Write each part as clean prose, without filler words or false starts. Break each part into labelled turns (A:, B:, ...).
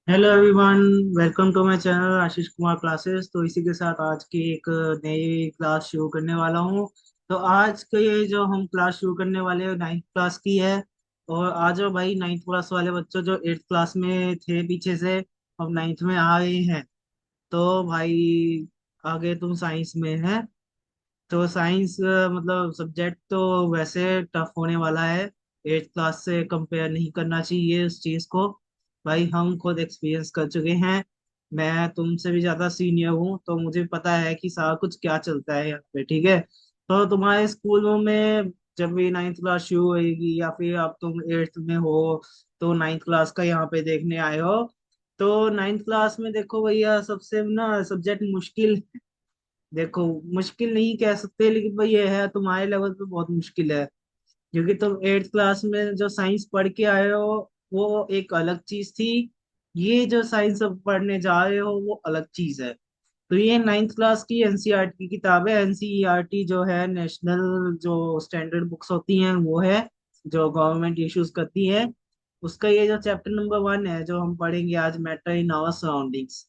A: Hello everyone. Welcome to my channel Ashish Kumar classes. तो इसी के साथ आज की एक नई क्लास शुरू करने वाला हूँ। तो आज के ये जो हम क्लास शुरू करने वाले हैं नाइन्थ क्लास की है। और आ जाओ भाई नाइन्थ क्लास वाले बच्चों जो एट्थ क्लास में थे पीछे से, अब नाइन्थ में आ गए हैं। तो भाई आगे तुम साइंस में है। तो साइंस मतलब सब्जेक्ट तो वैसे टफ होने वाला है। एट्थ क्लास से कंपेयर नहीं करना चाहिए उस चीज को। भाई हम खुद एक्सपीरियंस कर चुके हैं। मैं तुमसे भी ज्यादा सीनियर हूँ तो मुझे पता है कि सारा कुछ क्या चलता है यहाँ पे, ठीक है। तो तुम्हारे स्कूलों में जब भी नाइन्थ क्लास शुरू होगी या फिर अब तुम एट्थ में हो तो नाइन्थ क्लास का यहाँ पे देखने आए हो। तो नाइन्थ क्लास में देखो भैया सबसे ना सब्जेक्ट मुश्किल, देखो मुश्किल नहीं कह सकते लेकिन भाई ये है तुम्हारे लेवल पे बहुत मुश्किल है। क्योंकि तुम एट्थ क्लास में जो साइंस पढ़ के आए हो वो एक अलग चीज थी। ये जो साइंस अब पढ़ने जा रहे हो वो अलग चीज है। तो ये नाइन्थ क्लास की एनसीईआरटी की किताब है। एनसीईआरटी जो है नेशनल जो स्टैंडर्ड बुक्स होती हैं वो है, जो गवर्नमेंट इश्यूज करती है। उसका ये जो चैप्टर नंबर 1 है जो हम पढ़ेंगे आज, मैटर इन आवर सराउंडिंग्स।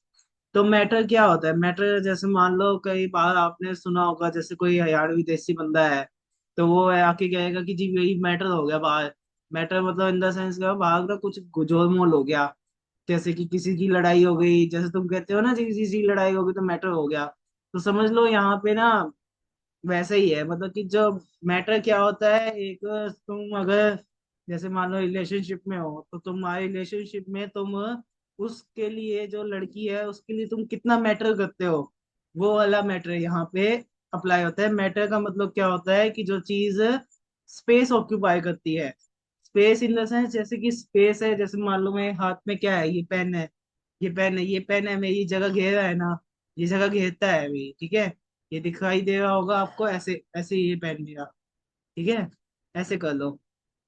A: तो मैटर क्या होता है? मैटर जैसे मान लो कई बार आपने सुना होगा, जैसे कोई हरियाणवी देसी बंदा है तो वो आके कहेगा कि जी यही मैटर हो गया बाहर। मैटर मतलब इन द सेंस क्या, बाहर का कुछ गोलमोल हो गया। जैसे कि किसी की लड़ाई हो गई, जैसे तुम कहते हो ना जी किसी की लड़ाई हो गई तो मैटर हो गया। तो समझ लो यहाँ पे ना वैसे ही है, मतलब कि जो मैटर क्या होता है, एक तुम अगर जैसे मान लो रिलेशनशिप में हो तो तुम्हारे रिलेशनशिप में तुम उसके लिए, जो लड़की है उसके लिए तुम कितना मैटर करते हो, वो वाला मैटर यहाँ पे अप्लाई होता है। मैटर का मतलब क्या होता है कि जो चीज स्पेस ऑक्यूपाई करती है। स्पेस इन द सेंस, जैसे कि स्पेस है, जैसे मान लो मेरे हाथ में क्या है, ये पेन है। ये पेन है, ये पेन है, मेरी जगह घेर रहा है ना, ये जगह घेरता है मेरी, ठीक है। ये दिखाई दे रहा होगा आपको, ऐसे ऐसे ये पेन मेरा, ठीक है। ऐसे कर लो।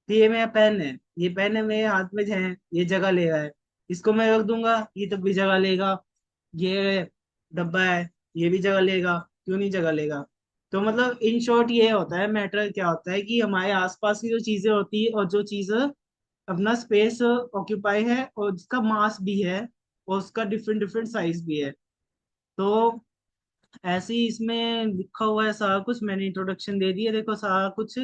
A: तो ये मेरा पेन है, ये पेन है मेरे हाथ में है, ये जगह ले रहा है। इसको मैं रख दूंगा ये तब भी जगह लेगा। ये डब्बा है, ये भी जगह लेगा, क्यों नहीं जगह लेगा। तो मतलब इन शॉर्ट ये होता है, मैटर क्या होता है कि हमारे आसपास की जो चीजें होती है और जो चीज अपना स्पेस ऑक्यूपाई है और जिसका मास भी है और उसका डिफरेंट डिफरेंट साइज भी है। तो ऐसे ही इसमें लिखा हुआ है सारा कुछ, मैंने इंट्रोडक्शन दे दी है, देखो सारा कुछ।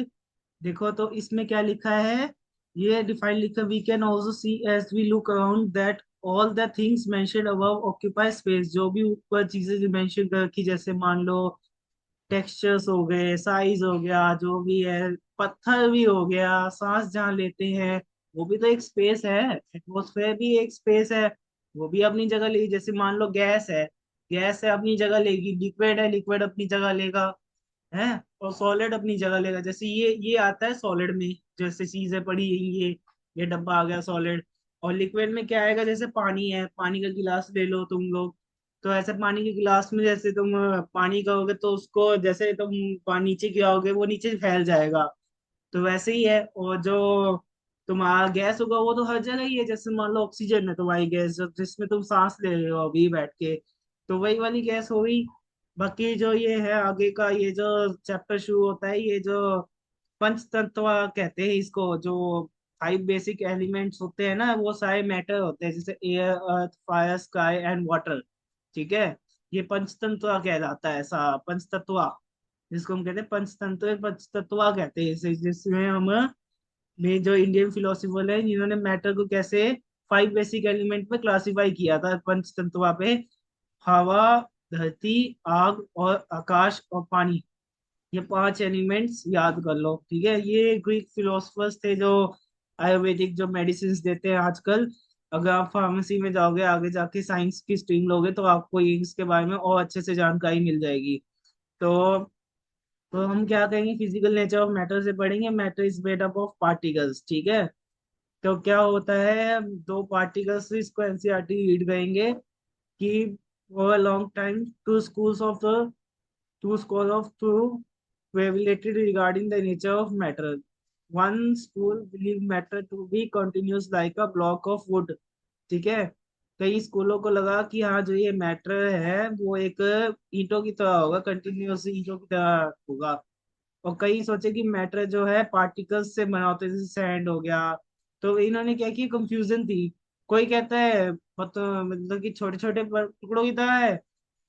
A: देखो तो इसमें क्या लिखा है, ये डिफाइन लिखा, we can also see as we look around that all the things mentioned above occupy space. जो भी ऊपर चीजें जो मेंशन कर रखी, जैसे मान लो टेक्सचर्स हो गए, साइज हो गया, जो भी है, पत्थर भी हो गया, सांस जहाँ लेते हैं वो भी तो एक स्पेस है। एटमोसफेयर भी एक स्पेस है, वो भी अपनी जगह लेगी। जैसे मान लो गैस है, गैस है अपनी जगह लेगी। लिक्विड है, लिक्विड अपनी जगह लेगा, है। और सॉलिड अपनी जगह लेगा। जैसे ये आता है सॉलिड में, जैसे चीजें पड़ी हैं, ये डब्बा आ गया सॉलिड। और लिक्विड में क्या आएगा, जैसे पानी है, पानी का गिलास ले लो तुम लोग। तो ऐसे पानी के गिलास में जैसे तुम पानी कहोगे तो उसको जैसे तुम पानी नीचे गिराओगे वो नीचे फैल जाएगा। तो वैसे ही है। और जो तुम्हारा गैस होगा वो तो हर जगह ही है। जैसे मान लो ऑक्सीजन है तुम्हारी गैस, जिसमें तुम सांस ले रहे हो अभी बैठ के, तो वही वाली गैस हो गई। बाकी जो ये है आगे का, ये जो चैप्टर शुरू होता है, ये जो पंच तत्व कहते हैं इसको, जो 5 बेसिक एलिमेंट्स होते हैं ना, वो सारे मैटर होते हैं, जैसे air, earth, fire, sky and water, ठीक है। ये पंचतत्व कहलाता है, ऐसा पंचतत्व जिसको हम कहते हैं पंचतंत्र, पंचतत्व कहते हैं इसे। जिसमें हम में जो इंडियन फिलोसफर है जिन्होंने मैटर को कैसे 5 बेसिक एलिमेंट में क्लासिफाई किया था पंचतत्व पे, हवा, धरती, आग और आकाश और पानी। ये 5 एलिमेंट्स याद कर लो, ठीक है। ये ग्रीक फिलोसफर्स थे जो आयुर्वेदिक जो मेडिसिन देते हैं आजकल। अगर आप फार्मेसी में जाओगे आगे जाके साइंस की स्ट्रीम लोगे तो आपको इसके बारे में और अच्छे से जानकारी मिल जाएगी। तो हम क्या करेंगे, फिजिकल नेचर ऑफ मैटर से पढ़ेंगे। Matter is made up of particles, ठीक है। तो क्या होता है, दो पार्टिकल्स, इसको एनसीईआरटी रीड करेंगे कि for a long time two schools of thought were related regarding the nature of matter. One school believed matter to be continuous like a block of wood, ठीक है। कई स्कूलों को लगा कि हाँ जो ये मैटर है वो एक ईंटों की तरह होगा, कंटिन्यूस ईंटों की तरह होगा। और कई सोचे कि मैटर जो है पार्टिकल्स से बना होता है, जैसे सैंड हो गया। तो इन्होंने क्या किया, कंफ्यूजन थी। कोई कहता है मतलब कि छोटे छोटे टुकड़ों की तरह है।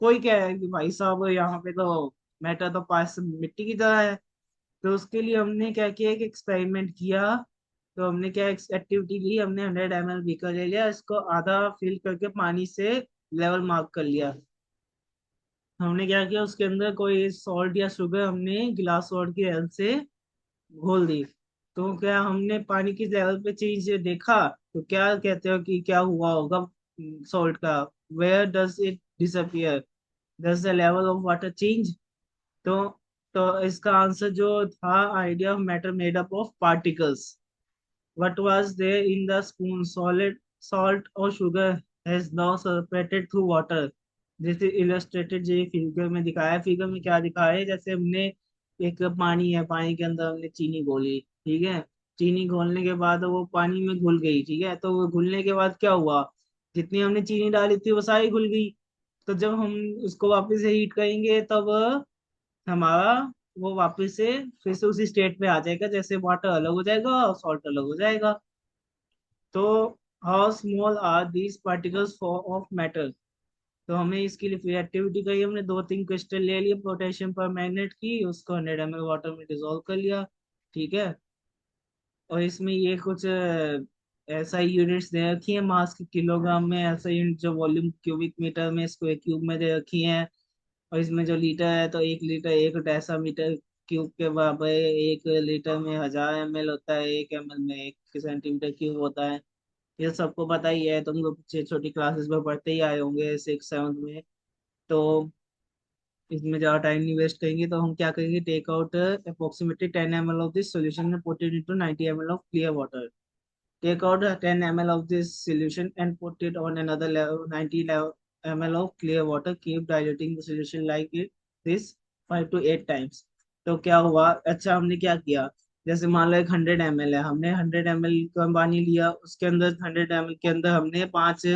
A: कोई कह रहा है कि भाई साहब यहाँ पे तो मैटर तो पास मिट्टी की तरह है। तो उसके लिए हमने क्या किया, एक एक्सपेरिमेंट किया। तो हमने क्या एक्टिविटी ली, हमने 100 ml बीकर ले लिया, इसको आधा फिल करके पानी से लेवल मार्क कर लिया। हमने क्या किया, उसके अंदर कोई सॉल्ट या शुगर हमने गिलास सॉल्ट की हेल्प से घोल दी। तो क्या हमने पानी की लेवल पे चेंज देखा? तो क्या कहते हो कि क्या हुआ होगा सॉल्ट का? Where does it disappear? Does the level of water change? तो तो इसका आंसर जो था, idea of matter made up of particles, what was there in the spoon, solid salt और sugar has now separated through water. जैसे illustrated जो figure में दिखाया है, फिगर में क्या दिखाया है, जैसे हमने एक पानी है, पानी के अंदर हमने चीनी घोली, ठीक है। चीनी घोलने के बाद वो पानी में घुल गई, ठीक है। तो वो घुलने के बाद क्या हुआ, जितनी हमने चीनी डाली थी वो सारी घुल गई। तो जब हम उसको वापस से हीट करेंगे तब हमारा वो वापस से फिर से उसी स्टेट में आ जाएगा, जैसे वाटर अलग हो जाएगा और सॉल्ट अलग हो जाएगा। तो how small are these particles of matter? तो हमें इसके लिए फिर एक्टिविटी करी, हमने दो तीन क्रिस्टल ले लिए पोटेशियम पर मैग्नेट की, उसको 100 ml वाटर में डिजोल्व कर लिया, ठीक है। और इसमें ये कुछ ऐसा यूनिट्स दे रखी है, मास की किलोग्राम में, ऐसा यूनिट जो वॉल्यूम क्यूबिक मीटर में, स्क्वायर क्यूब में दे रखी है। और इसमें जो लीटर है, तो 1 लीटर 1 डेसीमीटर क्यूब के बराबर है। 1 लीटर में 1000 ml होता है, 1 ml में 1 सेंटीमीटर क्यूब होता है। ये सबको पता ही है, तुम लोग छोटी क्लासेस में पढ़ते ही आए होंगे, 6 7 में। तो इसमें ज़्यादा टाइम नहीं वेस्ट करेंगे, तो हम क्या करेंगे, take out approximately 10 ml of this solution and put it into 90 ml of clear water. Take out 10 ml of this solution and put it on another 90 ml of clear water. Keep diluting the solution like this 5 to 8 times. तो क्या हुआ, अच्छा हमने क्या किया, जैसे मान लो एक 100 ml है, हमने 100 ml का पानी लिया, उसके अंदर 100 ml के अंदर हमने 5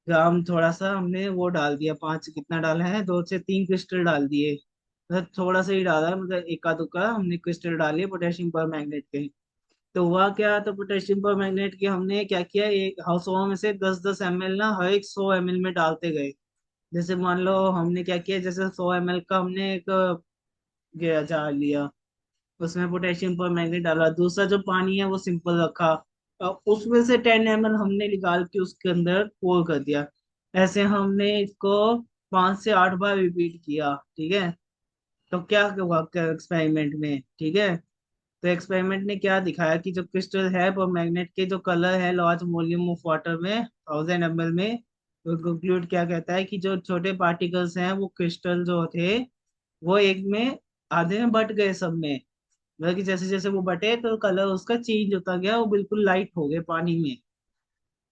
A: ग्राम थोड़ा सा हमने वो डाल दिया, पाँच कितना डाला है, 2 से 3 क्रिस्टल डाल दिए। मतलब थोड़ा सा ही डाला, मतलब इक्का दुक्का हमने क्रिस्टल डाले पोटेशियम पर मैग्नेट के। तो हुआ क्या, तो पोटेशियम पर मैग्नेट की हमने क्या किया, एक हाउस में से 10 10 ml ना हर एक 100 ml में डालते गए। जैसे मान लो हमने क्या किया, जैसे 100 ml का हमने एक जार लिया, उसमें पोटेशियम पर मैग्नेट डाला, दूसरा जो पानी है वो सिंपल रखा, और उसमें से 10 ml हमने निकाल के उसके अंदर पोर कर दिया। ऐसे हमने इसको 5 से 8 बार रिपीट किया, ठीक है। तो क्या हुआ एक्सपेरिमेंट में, ठीक है। तो एक्सपेरिमेंट ने क्या दिखाया कि जो क्रिस्टल है वो मैग्नेट के जो कलर है लार्ज वॉल्यूम ऑफ वाटर में 1000 ml में, तो कंक्लूड क्या कहता है कि जो छोटे पार्टिकल्स हैं वो क्रिस्टल जो थे वो एक में आधे में बट गए सब में। मतलब कि जैसे जैसे वो बटे तो कलर उसका चेंज होता गया, वो बिल्कुल लाइट हो गए पानी में।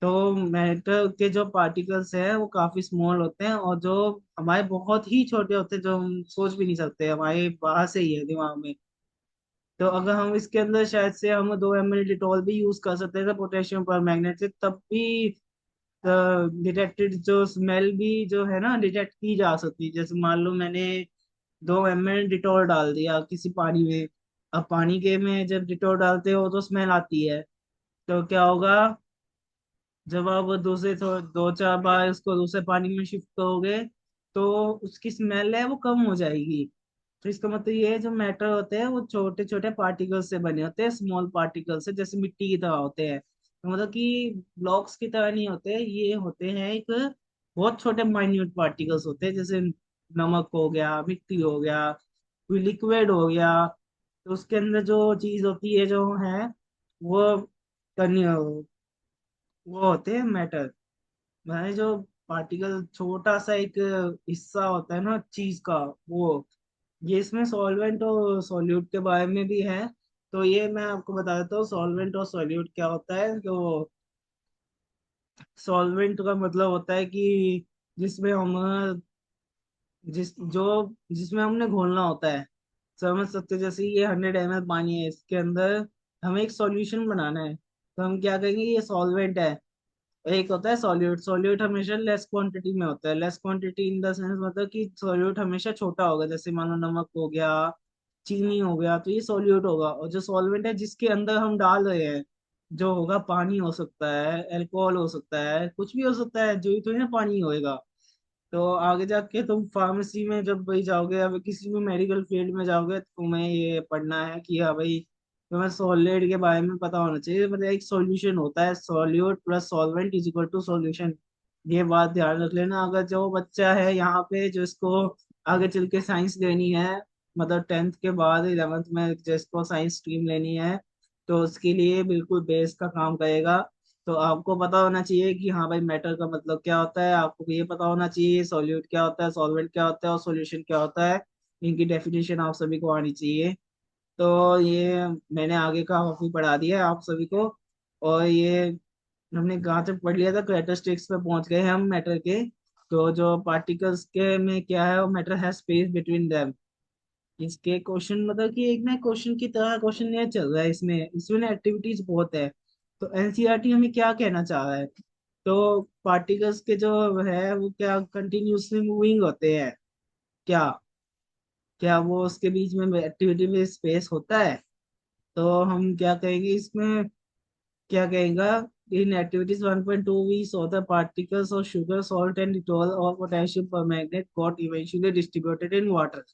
A: तो मैटर के जो पार्टिकल्स हैं वो काफी स्मॉल होते हैं, और जो हमारे बहुत ही छोटे होते हैं, जो हम सोच भी नहीं सकते, हमारे बाहर से ही है दिमाग में। तो अगर हम इसके अंदर शायद से हम 2 ml डिटॉल भी यूज कर सकते थे पोटेशियम पर मैग्नेट से, तब भी डिटेक्टेड जो स्मेल भी जो है ना डिटेक्ट की जा सकती है। जैसे मान लो मैंने 2 ml डिटॉल डाल दिया किसी पानी में, अब पानी के में जब डिटॉल डालते हो तो स्मेल आती है। तो क्या होगा, जब आप दूसरे 2 4 बार उसको दूसरे पानी में शिफ्ट करोगे तो उसकी स्मेल है वो कम हो जाएगी। तो इसका मतलब ये है, जो मैटर होते हैं वो छोटे छोटे पार्टिकल से बने होते हैं, स्मॉल पार्टिकल से, जैसे मिट्टी की तरह होते हैं। तो मतलब कि ब्लॉक्स की तरह नहीं होते, ये होते हैं एक बहुत छोटे माइन्यूट पार्टिकल्स होते हैं, जैसे नमक हो गया, मिट्टी हो गया, कोई लिक्विड हो गया। तो उसके अंदर जो चीज होती है जो है वो करनी वो होते हैं मैटर। मैंने जो पार्टिकल छोटा सा एक हिस्सा होता है ना चीज का, वो ये इसमें सॉल्वेंट और सॉल्यूट के बारे में भी है। तो ये मैं आपको बता देता हूँ, सॉल्वेंट और सॉल्यूट क्या होता है। तो सॉल्वेंट का मतलब होता है कि जिसमें हम जिसमें हमने घोलना होता है, समझ सकते हो? जैसे ये 100 ml पानी है, इसके अंदर हमें एक सॉल्यूशन बनाना है, तो हम क्या करेंगे, ये सॉल्वेंट है। एक होता है सॉल्यूट, सॉल्यूट हमेशा लेस क्वांटिटी में होता है, less quantity in the sense मतलब कि सॉल्यूट हमेशा छोटा होगा, जैसे मानो नमक हो गया, चीनी हो गया, तो ये सॉल्यूट होगा। और जो सॉल्वेंट है जिसके अंदर हम डाल रहे हैं, जो होगा पानी हो सकता है, अल्कोहल हो सकता है, कुछ भी हो सकता है, जो ही तो है ना पानी होएगा। तो आगे जाके तुम फार्मेसी में जब भाई जाओगे या फिर किसी भी मेडिकल फील्ड में जाओगे तो तुम्हें ये पढ़ना है कि हाँ भाई तुम्हें सॉलिड के बारे में पता होना चाहिए। मतलब एक सॉल्यूशन होता है, solute plus solvent is equal to solution. ये बात ध्यान रख लेना। अगर जो बच्चा है यहाँ पे जो इसको आगे चल के साइंस लेनी है, मतलब 10th के बाद 11th में जिसको साइंस स्ट्रीम लेनी है, तो उसके लिए बिल्कुल बेस का काम करेगा। तो आपको पता होना चाहिए कि हाँ भाई मैटर का मतलब क्या होता है, आपको ये पता होना चाहिए सॉल्यूट क्या होता है, सॉल्वेंट क्या होता है और सॉल्यूशन क्या होता है। इनकी डेफिनेशन आप सभी को आनी चाहिए। तो ये मैंने आगे का काफी पढ़ा दिया है आप सभी को। और ये हमने कहाँ तक पढ़ लिया था, कैरेक्टरिस्टिक्स पे पहुंच गए हैं हम मैटर के। तो जो पार्टिकल्स के में क्या है, वो मैटर है स्पेस बिटवीन देम। इसके क्वेश्चन मतलब कि एक ना क्वेश्चन की तरह क्वेश्चन ये चल रहा है, इसमें इसमें ना एक्टिविटीज बहुत है। तो एनसीईआरटी हमें क्या कहना चाह रहा है, तो पार्टिकल्स के जो है वो क्या कंटिन्यूसली मूविंग होते हैं क्या, क्या वो उसके बीच में एक्टिविटी में स्पेस होता है। तो हम क्या कहेंगे इसमें, क्या कहेगा, in activities 1.2 we saw the particles of sugar salt and Dettol और potassium permanganate got eventually distributed in water.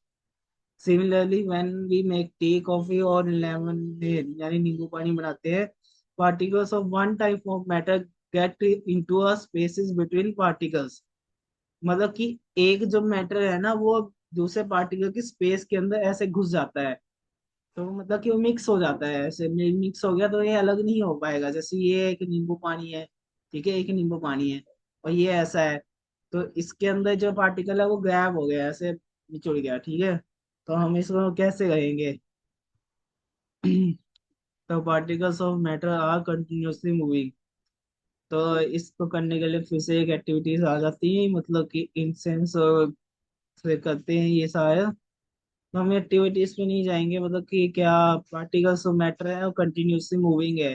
A: Similarly when we make tea coffee और लेमनेड यानी नींबू पानी बनाते हैं, particles of one type of matter get into a spaces between particles. मतलब कि एक जो मैटर है ना वो दूसरे पार्टिकल की स्पेस के अंदर ऐसे घुस जाता है। तो मतलब कि वो मिक्स हो जाता है, ऐसे मिक्स हो गया तो ये अलग नहीं हो पाएगा। जैसे ये एक नींबू पानी है, ठीक है, एक नींबू पानी है और ये ऐसा है। तो इसके अंदर जो पार्टिकल है वो गायब हो गया, ऐसे निचुड़ गया, ठीक है। तो हम इसको कैसे कहेंगे तो particles of matter are continuously moving. तो इसको करने के लिए फिर से एक एक्टिविटीज आ जाती है, मतलब कि इंसेंस से करते हैं ये सारे। तो हम एक्टिविटीज पे नहीं जाएंगे, मतलब कि क्या पार्टिकल्स ऑफ मैटर है और कंटिन्यूसली मूविंग है,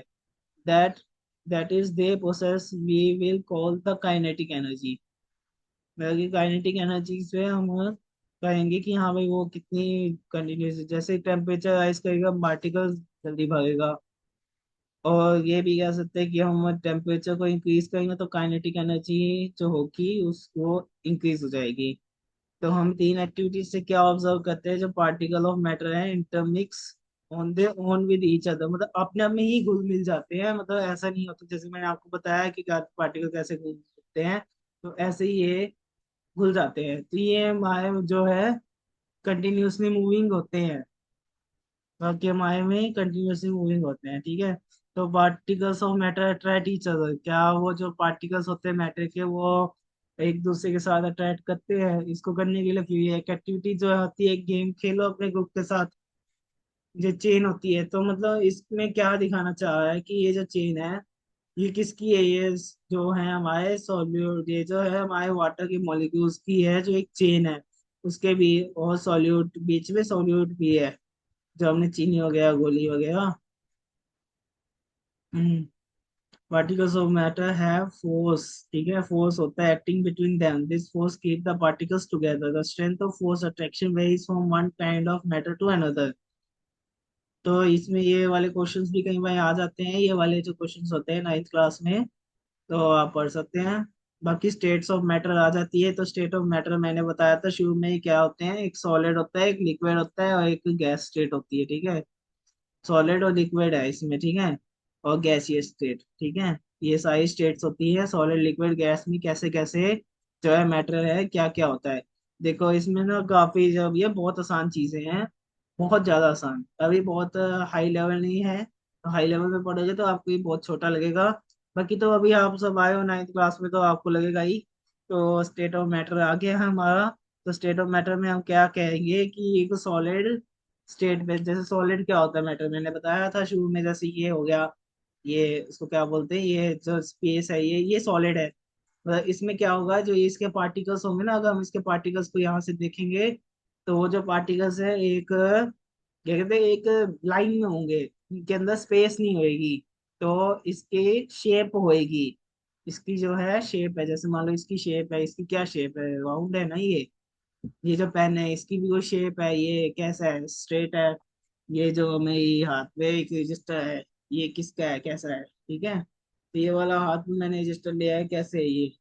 A: that that is the process we will call the kinetic energy. मतलब कि काइनेटिक एनर्जी से हम कहेंगे कि हाँ भाई वो कितनी कंटिन्यूस, जैसे टेम्परेचर राइज करेगा पार्टिकल जल्दी भागेगा। और ये भी कह सकते हैं कि हम टेम्परेचर को इंक्रीज करेंगे तो काइनेटिक एनर्जी जो होगी उसको इंक्रीज हो जाएगी। तो हम तीन एक्टिविटीज से क्या ऑब्जर्व करते हैं, जो पार्टिकल ऑफ मैटर है intermix on they own with each other, मतलब अपने आप में ही घुल मिल जाते हैं। मतलब ऐसा नहीं होता, जैसे मैंने आपको बताया कि पार्टिकल कैसे घुल मिलते हैं, तो ऐसे ही ये घुल जाते हैं। तो ये हमारे जो है कंटिन्यूसली मूविंग होते हैं, बाकी हमारे में कंटिन्यूसली मूविंग होते हैं, ठीक है। तो particles of matter attract each other, क्या वो जो पार्टिकल्स होते हैं मैटर के वो एक दूसरे के साथ अट्रैक्ट करते हैं। इसको करने के लिए फिर ये एक एक्टिविटी जो होती है, गेम खेलो अपने ग्रुप के साथ, जो चेन होती है। तो मतलब इसमें क्या दिखाना चाह रहा है कि ये जो चेन है ये किसकी है, ये जो है हमारे सॉल्यूट, ये जो है हमारे वाटर के मॉलिक्यूल्स की है, जो एक चेन है उसके भी। और सॉल्यूट बीच में सॉल्यूट भी है, जो हमने चीनी वगैरह गोली वगैरह। Particles of matter have force, ठीक है, फोर्स होता है acting between them, this force keep the particles together, the strength of force attraction varies from one kind of matter to another. तो इसमें ये वाले क्वेश्चंस भी कई बार आ जाते हैं, ये वाले जो क्वेश्चंस होते हैं 9th क्लास में, तो आप पढ़ सकते हैं। बाकी स्टेट्स ऑफ मैटर आ जाती है, तो स्टेट ऑफ मैटर मैंने बताया था शुरू में ही क्या होते हैं, एक सॉलिड होता है, एक लिक्विड होता है और एक गैस स्टेट होती है, ठीक है। सॉलिड और लिक्विड है इसमें, ठीक है, और गैसियस स्टेट, ठीक है। ये सारी स्टेट्स होती है सॉलिड लिक्विड गैस में, कैसे कैसे जो है मैटर है क्या क्या होता है। देखो इसमें ना काफी, जब ये बहुत आसान चीजें हैं, बहुत ज्यादा आसान, अभी बहुत हाई लेवल नहीं है। तो हाई लेवल में पढ़ोगे तो आपको ये बहुत छोटा लगेगा। बाकी तो अभी आप सब आए हो 9th क्लास में तो आपको लगेगा ही। तो स्टेट ऑफ मैटर आ गया है हमारा। तो स्टेट ऑफ मैटर में हम क्या कहेंगे कि एक सॉलिड स्टेट में, जैसे सॉलिड क्या होता है मैटर मैंने बताया था शुरू में, जैसे ये हो गया, ये इसको क्या बोलते हैं, ये जो स्पेस है ये सॉलिड है। मतलब इसमें क्या होगा, जो ये इसके पार्टिकल्स होंगे ना, अगर हम इसके पार्टिकल्स को यहाँ से देखेंगे, तो वो जो पार्टिकल्स है एक क्या कहते हैं, एक लाइन में होंगे, इनके अंदर स्पेस नहीं होएगी। तो इसकी शेप होएगी, इसकी जो है शेप है, जैसे मान लो इसकी शेप है, इसकी क्या शेप है, राउंड है ना ये जो पेन है इसकी भी कोई शेप है, ये कैसा है, स्ट्रेट है। ये जो मेरी हाथ में एक रजिस्टर है, ये किसका है, कैसा है, ठीक है। तो ये वाला हाथ में मैंने रजिस्टर लिया है, कैसे है ये,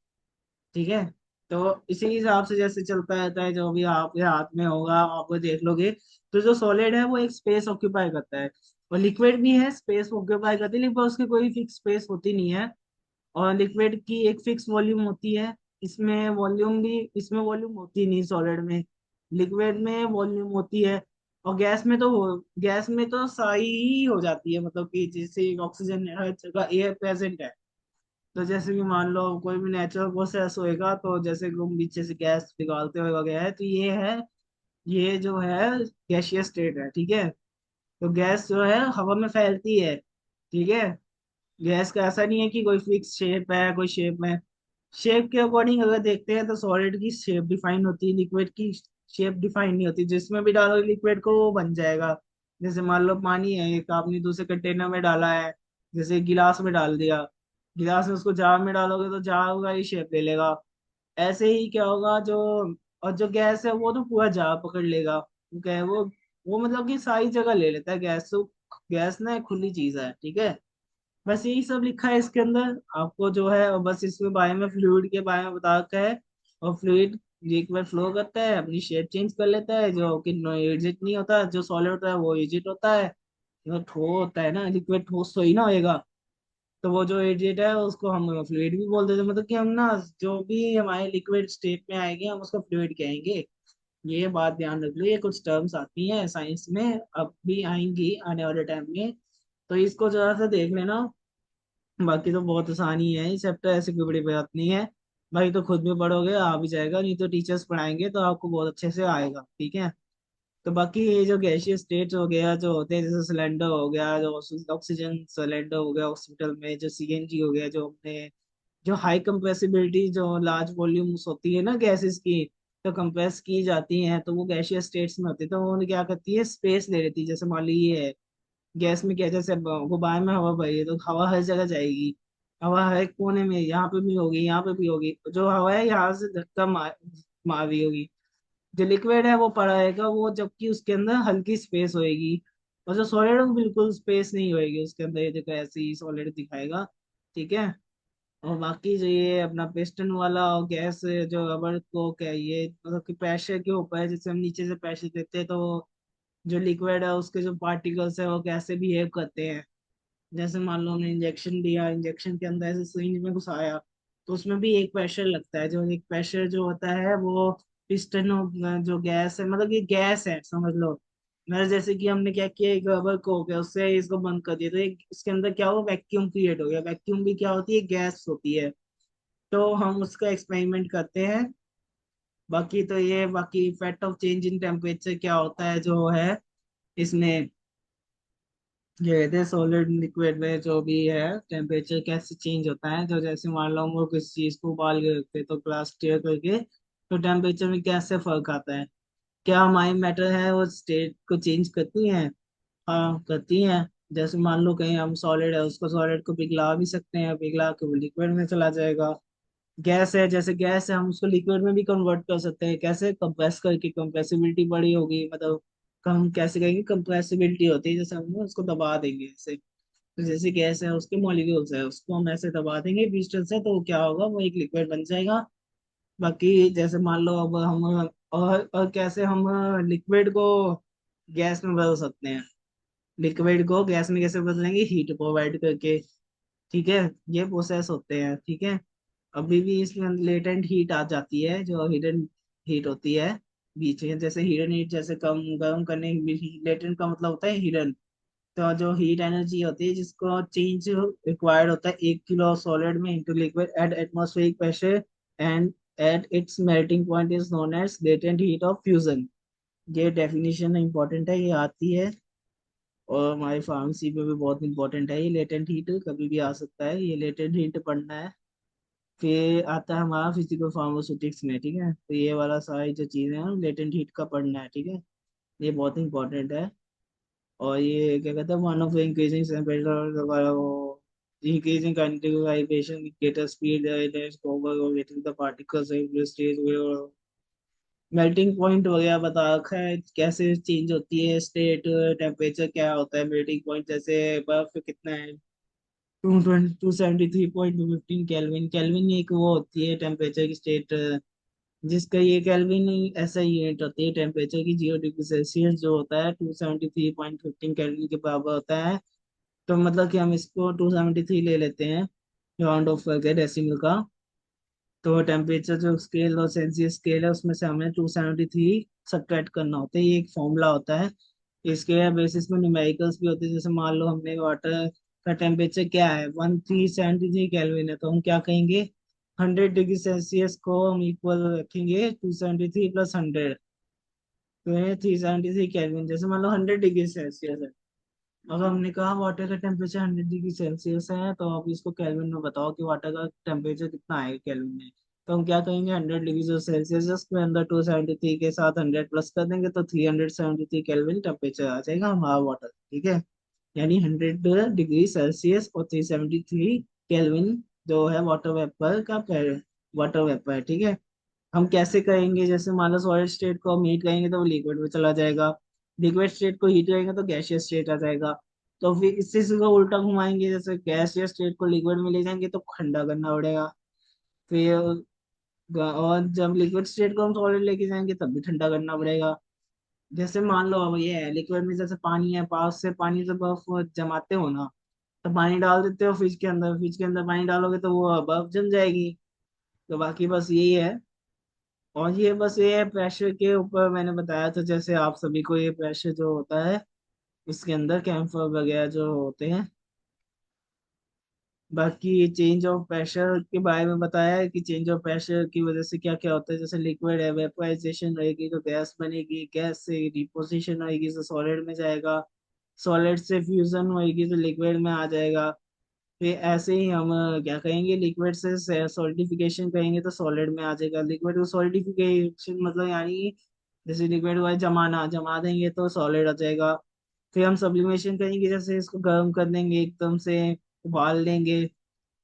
A: ठीक है। तो इसी हिसाब से जैसे चलता रहता है, जो भी आपके हाथ में होगा आप वो देख लोगे। तो जो सॉलिड है वो एक स्पेस ऑक्यूपाई करता है, और लिक्विड भी है स्पेस ऑक्यूपाई करती है, लेकिन उसकी कोई फिक्स स्पेस होती नहीं है। और लिक्विड की एक फिक्स वॉल्यूम होती है। इसमें वॉल्यूम होती नहीं सॉलिड में। लिक्विड में वॉल्यूम होती है। और गैस में तो साई ही हो जाती है, मतलब कि जैसे ऑक्सीजन हर जगह एयर प्रेजेंट है। तो जैसे कि मान लो कोई भी नेचुरल प्रोसेस होएगा, तो जैसे कि हम नीचे से गैस निकालते हुए वगैरह है, तो ये जो है गैसियस स्टेट है, ठीक है। तो गैस जो है हवा में फैलती है, ठीक है। गैस का ऐसा नहीं है कि कोई फिक्स शेप है, कोई शेप में। शेप के अकॉर्डिंग अगर देखते हैं तो सॉलिड की शेप डिफाइन होती है, लिक्विड की शेप डिफाइन नहीं होती। जिसमें भी डालो लिक्विड को वो बन जाएगा। जैसे मान लो पानी है, एक आपने दूसरे कंटेनर में डाला है, जैसे गिलास में डाल दिया, गिलास में उसको जार में डालोगे तो जार का ही शेप ले लेगा। ऐसे ही क्या होगा जो, और जो गैस है वो तो पूरा जार पकड़ लेगा। वो क्या है, वो मतलब कि सारी जगह ले लेता है गैस। तो गैस ना एक खुली चीज है, ठीक है। बस यही सब लिखा है इसके अंदर आपको जो है, और बस इसके बारे में, फ्लूइड के बारे में बता रखा है। और फ्लूइड एक बार फ्लो करता है, अपनी शेप चेंज कर लेता है, जो कि एजिड नहीं होता। जो सॉलिड होता है वो एजिड होता है। जो ठोस होता है ना, लिक्विड ठोस तो ही ना होएगा। तो वो जो एजिड है उसको हम फ्लूइड भी बोल देते हैं, मतलब कि हम ना जो भी हमारे लिक्विड स्टेट में आएंगे हम उसको फ्लूइड कहेंगे। ये बात ध्यान रख लो, ये कुछ टर्म्स आती हैं साइंस में, अब भी आएंगी आने वाले टाइम में। तो इसको जरा सा देख लेना। बाकी तो बहुत आसानी है, ये चैप्टर ऐसी कोई बड़ी बात नहीं है। भाई तो खुद भी पढ़ोगे आ भी जाएगा, नहीं तो टीचर्स पढ़ाएंगे तो आपको बहुत अच्छे से आएगा, ठीक है। तो बाकी ये जो गैसियस स्टेट हो गया जो होते हैं, जैसे सिलेंडर हो गया, जो ऑक्सीजन सिलेंडर हो गया हॉस्पिटल में, जो सीएनजी हो गया, जो अपने जो हाई कंप्रेसिबिलिटी जो लार्ज वॉल्यूम्स होती है ना गैसेस की, तो कंप्रेस की जाती हैं, तो वो गैसियस स्टेट्स में होती है। तो वो क्या करती है, स्पेस ले लेती है। जैसे मान ली ये है, गैस में क्या, जैसे गुब्बारे में हवा भरी है तो हवा हर जगह जाएगी। हवा हर एक कोने में, यहाँ पे भी होगी, यहाँ पे भी होगी। तो जो हवा है यहाँ से धक्का मार रही होगी। जो लिक्विड है वो पड़ा रहेगा, वो जबकि उसके अंदर हल्की स्पेस होएगी। और जो सॉलिड है वो बिल्कुल स्पेस नहीं होएगी उसके अंदर, ये देखो ऐसे ही सॉलिड दिखाएगा, ठीक है। और बाकी जो ये अपना पिस्टन वाला और गैस जो रबर को क्या, ये मतलब कि प्रेशर के ऊपर है। जैसे हम नीचे से प्रेशर देते हैं तो जो लिक्विड है उसके जो पार्टिकल्स है वो कैसे बिहेव करते हैं। जैसे मान लो हमने इंजेक्शन दिया, इंजेक्शन के अंदर ऐसे सिरिंज में घुसाया, तो उसमें भी एक प्रेशर लगता है। जो एक प्रेशर जो होता है वो पिस्टन जो गैस है, मतलब ये गैस है समझ लो। मतलब जैसे कि हमने क्या किया, एक रबर को हो गया उससे इसको बंद कर दिया, तो एक इसके अंदर क्या हो, वैक्यूम क्रिएट हो गया। वैक्यूम भी क्या होती है, गैस होती है। तो हम उसका एक्सपेरिमेंट करते हैं। बाकी तो ये, बाकी effect of change in temperature क्या होता है जो है इसमें, ये कहते हैं सॉलिड लिक्विड में जो भी है टेम्परेचर कैसे चेंज होता है। जो जैसे मान लो हम लोग किसी चीज को उबाल के रखते हैं तो ग्लास क्लियर करके, तो टेम्परेचर में कैसे फर्क आता है। क्या हमारी मैटर है वो स्टेट को चेंज करती हैं? हाँ करती हैं। जैसे मान लो कहीं हम सॉलिड है, उसको सॉलिड को पिघला भी सकते हैं, पिघला के वो लिक्विड में चला जाएगा। गैस है, जैसे गैस है हम उसको लिक्विड में भी कन्वर्ट कर सकते हैं, कैसे, कंप्रेस करके। कंप्रेसिबिलिटी बड़ी होगी, मतलब हम कैसे कहेंगे, कंप्रेसिबिलिटी होती है जैसे हम उसको दबा देंगे ऐसे। तो जैसे गैस है उसके मॉलिक्यूल्स है, उसको हम ऐसे दबा देंगे पिस्टन से, तो क्या होगा, वो एक लिक्विड बन जाएगा। बाकी जैसे मान लो अब हम, और कैसे हम लिक्विड को गैस में बदल सकते हैं। लिक्विड को गैस में कैसे बदलेंगे, हीट प्रोवाइड करके, ठीक है। ये प्रोसेस होते हैं, ठीक है। अभी भी इसमें लेटेंट हीट आ जाती है, जो हिडन हीट होती है बीच में। जैसे हिडन हीट, जैसे कम गर्म करने, लेटेंट का मतलब होता है हिडन। तो जो हीट एनर्जी होती है जिसको चेंज रिक्वायर्ड होता है 1 किलो सॉलिड में into liquid at atmospheric pressure and at its melting point, is known as latent heat of fusion. ये डेफिनेशन इंपॉर्टेंट है, ये आती है। और हमारी फार्मेसी में भी बहुत इंपॉर्टेंट है ये लेटेंट हीट, कभी भी आ सकता है, ये लेटेंट हीट पढ़ना है। फिर आता है हमारा फिजिकल फार्मास्यूटिक्स में, ठीक है। तो ये वाला सारी जो चीज़ें हैं लेटेंट हीट का पढ़ना है, ठीक है। ये बहुत इंपॉर्टेंट है। और ये क्या कहते हैं, one of the increasing temperature, increasing kinetic vibration with greater speed, the particles in the stage. Melting point वगैरह बता रखा है, कैसे चेंज होती है स्टेट, टेम्परेचर क्या होता है मेल्टिंग पॉइंट, जैसे बर्फ कितना है, 273.15 केल्विन। केल्विन एक वो होती है टेम्परेचर की स्टेट, जिसका ये केल्विन ऐसा यूनिट होती है टेम्परेचर की। 0 डिग्री सेल्सियस जो होता है 273.15 केल्विन के बराबर होता है। तो मतलब कि हम इसको 273 ले लेते हैं राउंड ऑफ करके डेसिमल का। तो टेम्परेचर जो स्केल और सेल्सियस स्केल है उसमें से हमें 273 सब्ट्रैक्ट करना होता है, ये एक फॉर्मूला होता है। इसके बेसिस में न्यूमेरिकल्स भी होते हैं, जैसे मान लो हमने वाटर का टेम्परेचर क्या है 1373 केल्विन है, तो हम क्या कहेंगे 100 डिग्री सेल्सियस को हम इक्वल रखेंगे 273 प्लस 100, तो ये 373 केल्विन। जैसे मान लो 100 डिग्री सेल्सियस है, अगर हमने कहा वाटर का टेम्परेचर 100 डिग्री सेल्सियस है, तो आप इसको केल्विन में बताओ कि वाटर का टेम्परेचर कितना है केल्विन में। तो हम क्या कहेंगे 100 डिग्री सेल्सियस, उसके अंदर 273 के साथ 100 प्लस कर देंगे तो 373 केल्विन टेम्परेचर आ जाएगा हमारा वाटर, ठीक है। यानी 100 डिग्री सेल्सियस और 373 केल्विन जो है वाटर वेपर का वाटर वेपर है, ठीक है। हम कैसे करेंगे, जैसे मान लो सॉलिड स्टेट को हम हीट करेंगे तो वो लिक्विड में चला जाएगा, लिक्विड स्टेट को हीट करेंगे तो गैसियस स्टेट आ जाएगा। तो फिर इससे सीधा उल्टा घुमाएंगे, जैसे गैसियस स्टेट को लिक्विड में ले जाएंगे तो ठंडा करना पड़ेगा। फिर और जब लिक्विड स्टेट को हम सॉलिड लेके जाएंगे तब भी ठंडा करना पड़ेगा। जैसे मान लो अब ये है लिक्विड में, जैसे पानी है, पास से पानी से बर्फ जमाते हो ना, तो पानी डाल देते हो फ्रिज के अंदर, फ्रिज के अंदर पानी डालोगे तो वो बर्फ जम जाएगी। तो बाकी बस यही है। और ये बस ये प्रेशर के ऊपर मैंने बताया था, जैसे आप सभी को ये प्रेशर जो होता है इसके अंदर कैम्फर वगैरह जो होते हैं। बाकी चेंज ऑफ प्रेशर के बारे में बताया है कि चेंज ऑफ प्रेशर की वजह से क्या क्या होता है, जैसे लिक्विड है वेपोराइजेशन रहेगी तो गैस बनेगी, गैस से डिपोजिशन होगी तो सॉलिड में जाएगा, सॉलिड से फ्यूजन होगी तो लिक्विड में आ जाएगा। फिर ऐसे ही हम क्या कहेंगे लिक्विड से सॉलिडिफिकेशन करेंगे तो सॉलिड में आ जाएगा। लिक्विड को सॉलिडिफिकेशन मतलब यानी जैसे लिक्विड को जमाना, जमा देंगे तो सॉलिड आ जाएगा। फिर हम सब्लिमेशन करेंगे, जैसे इसको गर्म कर देंगे एकदम से, उबाल लेंगे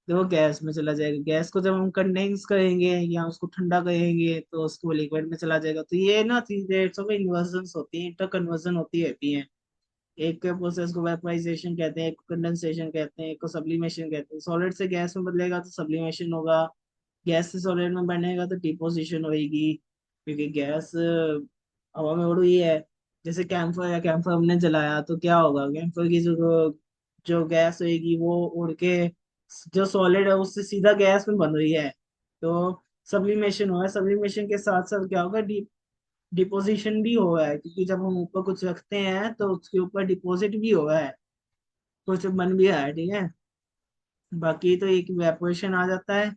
A: तो वो गैस में चला जाएगा। गैस को जब हम कंडेंस करेंगे या उसको ठंडा करेंगे तो उसको लिक्विड में चला जाएगा। तो ये ना थ्री टाइप्स ऑफ इन्वर्जन होती है, इंटर कन्वर्जन होती रहती है। एक के प्रोसेस को वेपोराइजेशन कहते हैं, एक को कंडेंसेशन कहते हैं, एक को सब्लिमेशन कहते हैं। सॉलिड से गैस में बदलेगा तो सब्लिमेशन होगा, गैस से सॉलिड में बनेगा तो डिपोजिशन होगी, क्योंकि गैस हवा में उड़ रही है। जैसे कैम्फर या कैम्फर हमने जलाया तो क्या होगा, कैम्फर की जो जो गैस होगी वो उड़ के जो सॉलिड है उससे सीधा गैस में बन रही है। तो सब्लिमेशन हुआ है, सब्लिमेशन के साथ साथ क्या होगा डिपोजिशन भी हुआ है, क्योंकि जब हम ऊपर कुछ रखते हैं तो उसके ऊपर डिपॉजिट भी हुआ है, कुछ बन भी रहा है, ठीक है। बाकी तो एक वेपोरेशन आ जाता है।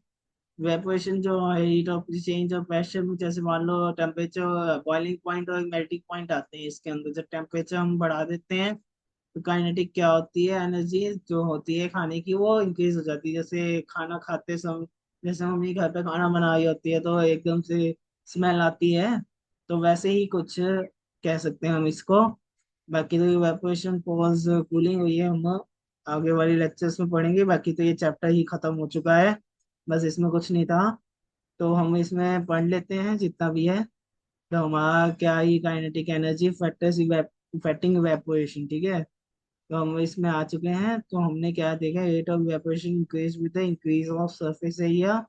A: वेपोरेशन जो है heat of change of pressure में, जैसे मान लो टेम्परेचर बॉइलिंग पॉइंट और मेल्टिंग पॉइंट आते हैं इसके अंदर। जब टेम्परेचर हम बढ़ा देते हैं तो काइनेटिक क्या होती है, एनर्जी जो होती है खाने की वो इंक्रीज हो जाती है। जैसे खाना खाते समय, जैसे मम्मी घर पे खाना बना रही होती है तो एकदम से स्मेल आती है, तो वैसे ही कुछ कह सकते हैं हम इसको। बाकी तो ये वेपोरेशन पॉज कूलिंग हुई है, हम आगे वाली लेक्चर्स में पढ़ेंगे। बाकी तो ये चैप्टर ही खत्म हो चुका है, बस इसमें कुछ नहीं था। तो हम इसमें पढ़ लेते हैं जितना भी है। तो हमारा क्या ही kinetic energy factors affecting evaporation, ठीक है। तो हम इसमें आ चुके हैं, तो हमने क्या देखा, rate of evaporation increase with the increase of surface area,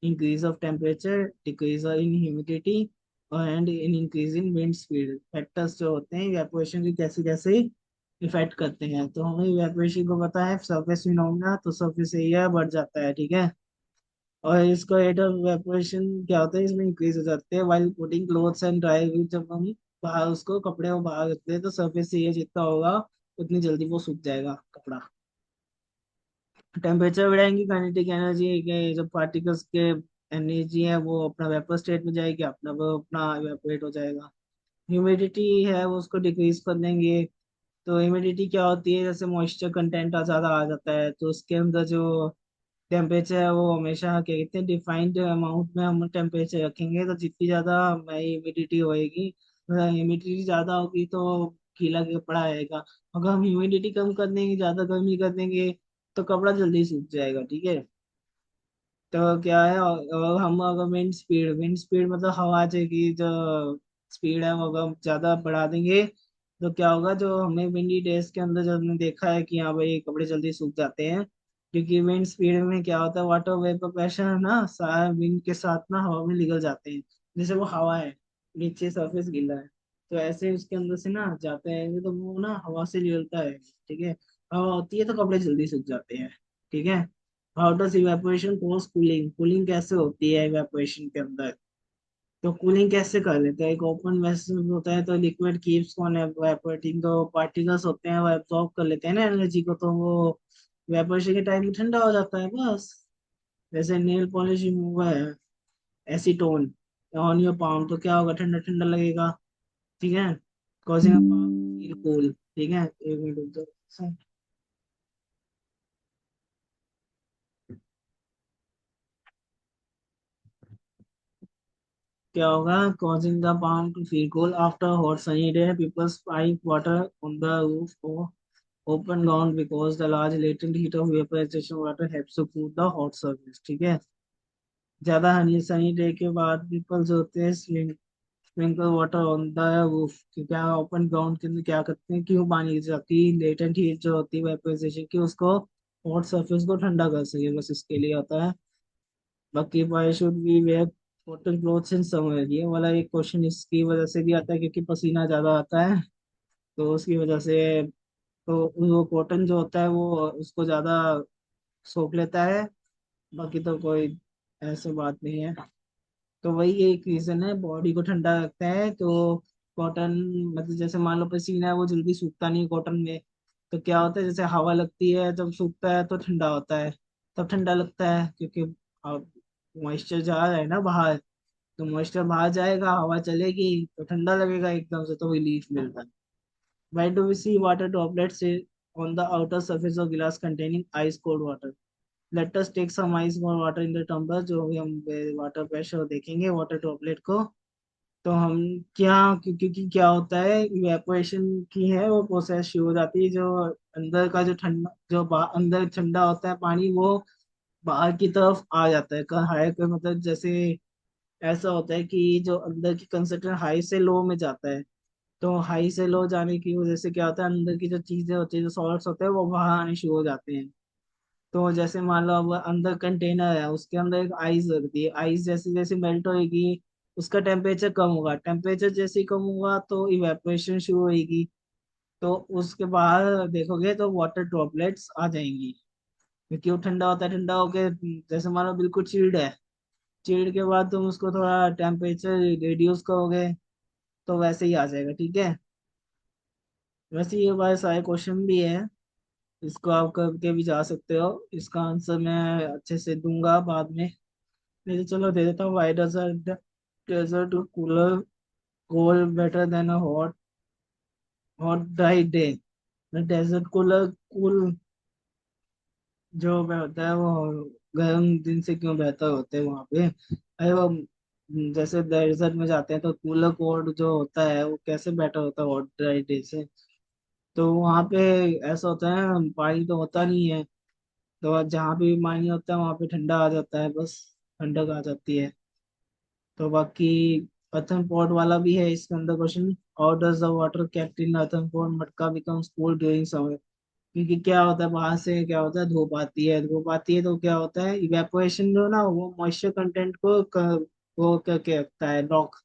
A: increase of temperature, decrease in humidity and in increase in wind speed। Factors जो होते हैं इवेपोरेशन की कैसे कैसे इफेक्ट करते हैं। तो हमें इवेपोरेशन को पता है, सरफेस फिनोमेना, तो सरफेस एरिया बढ़ जाता है, ठीक है। और इसका रेट ऑफ इवेपोरेशन क्या होता है, इसमें इंक्रीज हो जाते हैं while putting clothes and dry. जब हम बाहर उसको कपड़े को बाहर रखते हैं तो सरफेस एरिया जितना होगा उतनी जल्दी वो सूख जाएगा कपड़ा। टेम्परेचर बढ़ाएंगे, काइनेटिक एनर्जी के जब पार्टिकल्स के एनर्जी है वो अपना वेपर स्टेट में जाएगी, अपना वो अपना इवेपोरेट हो जाएगा। ह्यूमिडिटी है वो उसको डिक्रीज कर देंगे। तो ह्यूमिडिटी क्या होती है, जैसे मॉइस्चर कंटेंट ज़्यादा आ जाता है तो उसके अंदर जो टेम्परेचर है वो हमेशा क्या कहते हैं डिफाइंड अमाउंट में हम टेम्परेचर रखेंगे, तो जितनी ज़्यादा ह्यूमिडिटी होएगी, ह्यूमिडिटी ज़्यादा होगी तो गीला कपड़ा आएगा। अगर हम ह्यूमिडिटी कम कर देंगे, ज़्यादा गर्मी कर देंगे तो कपड़ा जल्दी सूख जाएगा, ठीक है। तो क्या है, और हम अगर विंड स्पीड मतलब हवा की जो स्पीड है वो अगर हम ज्यादा बढ़ा देंगे तो क्या होगा, जो हमें विंडी डेज के अंदर जो हमने देखा है कि हाँ भाई कपड़े जल्दी सूख जाते हैं, क्योंकि विंड स्पीड में क्या होता है, वाटर वेपर प्रेशर है ना, सारा विंड के साथ ना हवा में निकल जाते हैं। जैसे वो हवा है, नीचे सरफेस गीला है, तो ऐसे उसके अंदर से ना जाते हैं तो वो ना हवा से निकलता है। ठीक है, हवा होती है तो कपड़े जल्दी सूख जाते हैं। ठीक है। How does evaporation cause cooling, cooling कैसे होती है इवेपोरेशन के अंदर? तो कूलिंग कैसे कर लेते हैं, एक ओपन वेसल होता है तो लिक्विड कीप्स ऑन इवेपोरेटिंग, तो पार्टिकल्स होते हैं वो एब्जॉर्ब कर लेते हैं ना एनर्जी को, तो वो इवेपोरेशन के टाइम में ठंडा हो जाता है बस। जैसे नेल पॉलिश रिमूवर है, एसीटोन ऑन योर पाम, तो क्या होगा, ठंडा ठंडा लगेगा। ठीक है, causing a palm feel cool. ठीक है, एक मिनट रुक जाओ। क्या होगा, causing the palm to feel cool after a hot sunny day, people spike water on the roof or open ground because the large latent heat of vaporization water helps to cool the hot surface। ठीक है, ज्यादा Honey sunny day के बाद people जो होते हैं sprinkle water on the roof, क्या open ground के अंदर क्या करते हैं, क्यों पानी की जाती है, लेटेंट हीट जो होती है वेपोराइजेशन की, उसको हॉट सरफेस को ठंडा कर सके, बस इसके लिए होता है। बाकी why should we wear cotton clothes in summer, ये वाला एक क्वेश्चन इसकी वजह से भी आता है क्योंकि पसीना ज्यादा आता है, तो उसकी वजह से। तो वो कॉटन जो होता है वो उसको ज्यादा सोख लेता है। बाकी तो कोई ऐसी बात नहीं है। तो वही एक रीजन है, बॉडी को ठंडा रखता है तो कॉटन, मतलब जैसे मान लो पसीना है वो जल्दी सूखता नहीं कॉटन में, तो क्या होता है, जैसे हवा लगती है जब सूखता है तो ठंडा होता है, तब ठंडा लगता है क्योंकि मॉइस्चर जा रहा है ना बाहर, तो मॉइस्चर बाहर जाएगा, हवा चलेगी तो ठंडा लगेगा एकदम से, तो रिलीफ मिलता है। Why do we see water droplets on the outer surface of glass containing ice cold water? Let us take some ice cold water in the tumbler, जो भी हम वाटर प्रेशर देखेंगे वाटर ड्रॉपलेट को। तो हम क्या, क्योंकि क्या होता है, इवेपोरेशन की है वो प्रोसेस शुरू हो जाती है, जो अंदर का जो ठंडा जो अंदर ठंडा होता है पानी, वो बाहर की तरफ आ जाता है हाई का, मतलब जैसे ऐसा होता है कि जो अंदर की कंसंट्रेशन हाई से लो में जाता है, तो हाई से लो जाने की वजह से क्या होता है, अंदर की जो चीजें होती है, जो सॉल्ट्स होते हैं वो बाहर आने शुरू हो जाते हैं। तो जैसे मान लो अब अंदर कंटेनर है, उसके अंदर एक आइस रखती है, आइस जैसे जैसे मेल्ट होगी उसका टेम्परेचर कम होगा, टेम्परेचर जैसे ही कम होगा तो इवेपोरेशन शुरू होगी, तो उसके बाद देखोगे तो वाटर ड्रॉपलेट्स आ जाएंगी, क्योंकि वो ठंडा होता है, ठंडा होके जैसे मान लो बिल्कुल चिल्ड है, चिल्ड के बाद तुम उसको थोड़ा टेम्परेचर रिड्यूस करोगे तो वैसे ही आ जाएगा। ठीक है, वैसे ये बारे सारे क्वेश्चन भी है, इसको आप करके भी जा सकते हो, इसका आंसर मैं अच्छे से दूंगा बाद में, नहीं तो चलो दे देता हूँ। Why does a desert cooler cold better than a hot hot dry day? Desert cooler cool जो होता है वो गर्म दिन से क्यों बेहतर होते हैं वहाँ पे? अरे वो जैसे डेजर्ट में जाते हैं तो कूलर कोल्ड जो होता है वो कैसे बेटर होता है हॉट ड्राई डे से? तो वहाँ पे ऐसा होता है, पानी तो होता नहीं है, तो जहाँ पे भी पानी होता है वहाँ पे ठंडा आ जाता है, बस ठंडक आ जाती है। तो बाकी अर्थन पॉट वाला भी है इसके अंदर question, how does the water kept in earthen pot मटका बिकम्स कूल ड्यूरिंग समर? क्योंकि क्या होता है, बाहर से क्या होता है, धूप आती है, धूप आती है तो क्या होता है, इवेपोरेशन जो ना वो मॉइस्चर कंटेंट को वो करके रखता है लॉक।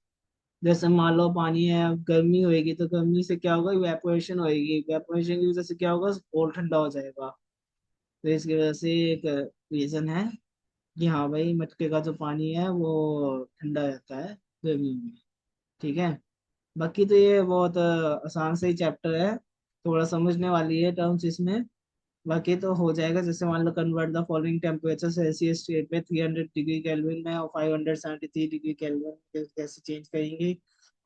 A: जैसे मान लो पानी है, अब गर्मी होएगी तो गर्मी से क्या होगा, इवेपोरेशन होएगी, इवेपोरेशन की वजह से क्या होगा, और ठंडा हो जाएगा। तो इसकी वजह से एक रीजन है कि हाँ भाई मटके का जो पानी है वो ठंडा रहता है गर्मी में। ठीक है, बाकी तो ये बहुत आसान से ही चैप्टर है, थोड़ा समझने वाली है टर्म्स इसमें। बाकी तो हो जाएगा, जैसे मान लो convert the following temperature Celsius state में 300 डिग्री केल्विन में और 573 डिग्री केल्विन कैसे चेंज करेंगे,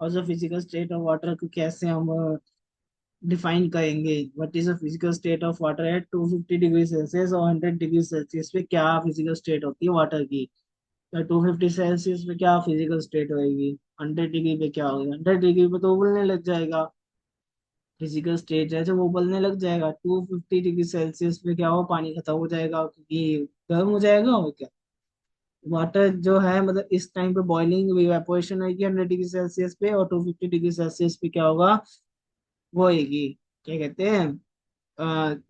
A: और जो फिजिकल स्टेट ऑफ वाटर को कैसे हम डिफाइन करेंगे, what is the physical state of water at 250 degree Celsius और 100 डिग्री सेल्सियस पे क्या फिजिकल स्टेट होती है वाटर की, या 250 सेल्सियस पे क्या फिजिकल स्टेट होगी, 100 डिग्री पे क्या होगी, 100 डिग्री पे तो उबलने लग जाएगा, फिजिकल स्टेट है जो वो उबलने लग जाएगा, 250 डिग्री सेल्सियस पे क्या हो, पानी खत्म हो जाएगा क्योंकि गर्म हो जाएगा और क्या। वाटर जो है मतलब इस टाइम पे बॉइलिंग इवेपोरेशन होगी 100 डिग्री सेल्सियस पे, और 250 डिग्री सेल्सियस पे क्या होगा, वो होगी, क्या कहते हैं,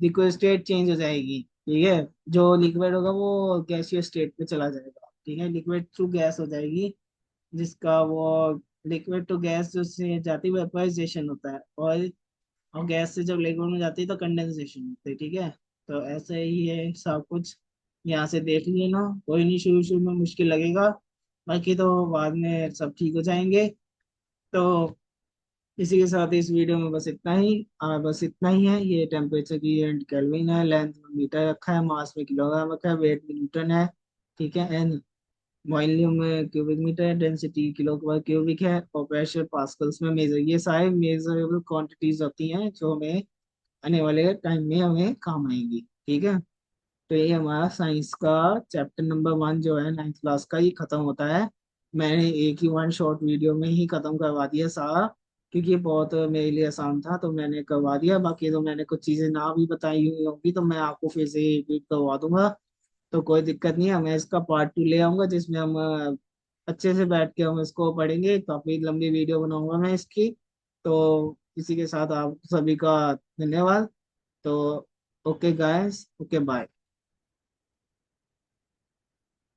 A: लिक्विड स्टेट चेंज हो जाएगी। ठीक है, जो लिक्विड होगा वो गैसियस स्टेट पे चला जाएगा। ठीक है, लिक्विड टू गैस हो जाएगी, जिसका वो लिक्विड टू गैस जो से जाती है वेपराइजेशन होता है, और गैस से जब लिक्विड में जाती है तो कंडेंसेशन होती है। ठीक है, तो ऐसे ही है सब कुछ, यहाँ से देख लेना। कोई नहीं, शुरू शुरू में मुश्किल लगेगा, बाकी तो बाद में सब ठीक हो जाएंगे। तो इसी के साथ इस वीडियो में बस इतना ही, बस इतना ही है। ये टेम्परेचर की एंड केल्विन है, लेंथ में मीटर रखा है, मास में किलोग्राम रखा है, वेट में न्यूटन है। ठीक है, एंड वॉल्यूम में क्यूबिक मीटर है, डेंसिटी किलो पर क्यूबिक है, और प्रेशर पास्कल्स में मेजर। ये सारे मेजरेबल क्वांटिटीज होती हैं जो हमें आने वाले टाइम में हमें काम आएंगी। ठीक है, तो ये हमारा साइंस का चैप्टर नंबर 1 जो है 9th क्लास का, ये खत्म होता है। मैंने एक ही वन शॉर्ट वीडियो में ही खत्म करवा दिया सारा, क्योंकि ये बहुत मेरे लिए आसान था तो मैंने करवा दिया। बाकी तो मैंने कुछ चीजें ना भी बताई हुई होंगी तो मैं आपको फिर से रिपीट करवा दूंगा, तो कोई दिक्कत नहीं है। मैं इसका पार्ट 2 ले आऊंगा, जिसमें हम अच्छे से बैठ के हम इसको पढ़ेंगे। काफी लंबी वीडियो बनाऊंगा मैं इसकी। तो इसी के साथ आप सभी का धन्यवाद। तो ओके गाइस, ओके बाय।